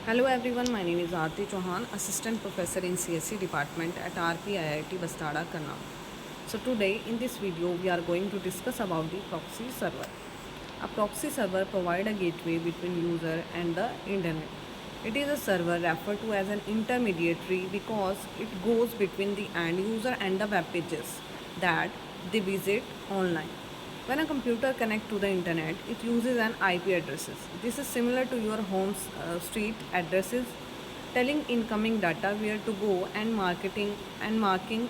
Hello everyone, my name is Aarti Chauhan, Assistant Professor in CSE Department at RP IIT Bastada, Karnal. So today in this video we are going to discuss about the proxy server. A proxy server provides a gateway between user and the internet. It is a server referred to as an intermediary because it goes between the end user and the web pages that they visit online. When a computer connects to the internet, it uses an IP addresses. This is similar to your home street addresses, telling incoming data where to go and marking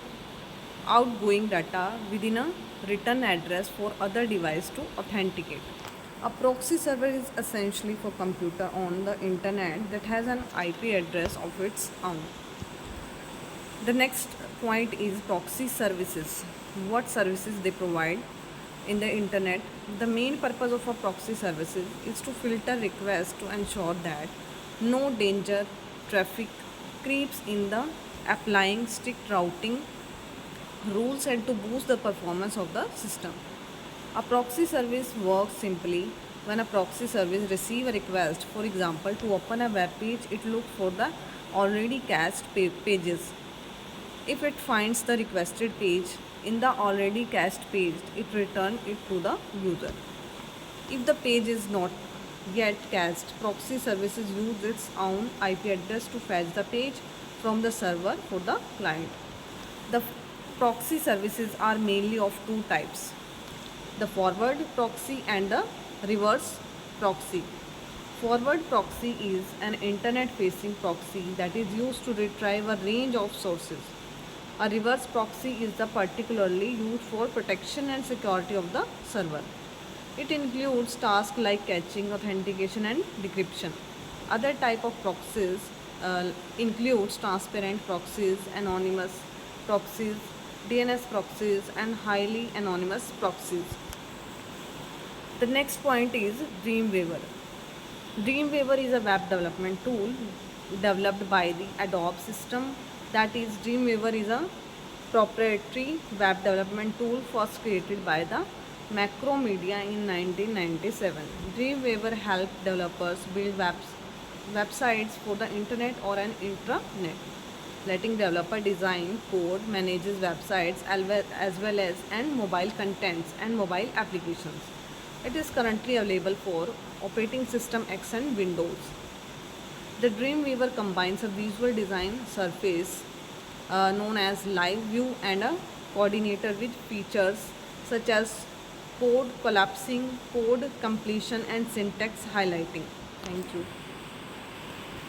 outgoing data within a return address for other device to authenticate. A proxy server is essentially for computer on the internet that has an IP address of its own. The next point is proxy services. What services they provide in the internet. The main purpose of a proxy services is to filter requests to ensure that no danger traffic creeps in the applying strict routing rules and to boost the performance of the system. A proxy service works simply when a proxy service receives a request, for example, to open a web page, it looks for the already cached pages. If it finds the requested page in the already cached page, it returns it to the user. If the page is not yet cached, proxy services use its own IP address to fetch the page from the server for the client. The proxy services are mainly of two types: the forward proxy and the reverse proxy. Forward proxy is an internet facing proxy that is used to retrieve a range of sources. A reverse proxy is the particularly used for protection and security of the server. It includes tasks like caching, authentication and decryption. Other type of proxies includes transparent proxies, anonymous proxies, DNS proxies and highly anonymous proxies. The next point is Dreamweaver. Dreamweaver is a web development tool developed by the Adobe system. That is, Dreamweaver is a proprietary web development tool first created by the Macromedia in 1997. Dreamweaver helps developers build websites for the internet or an intranet, letting developer design, code, manages websites as well as and mobile contents and mobile applications. It is currently available for operating system X and Windows. The Dreamweaver combines a visual design surface known as Live View and a coordinator with features such as code collapsing, code completion and syntax highlighting. Thank you.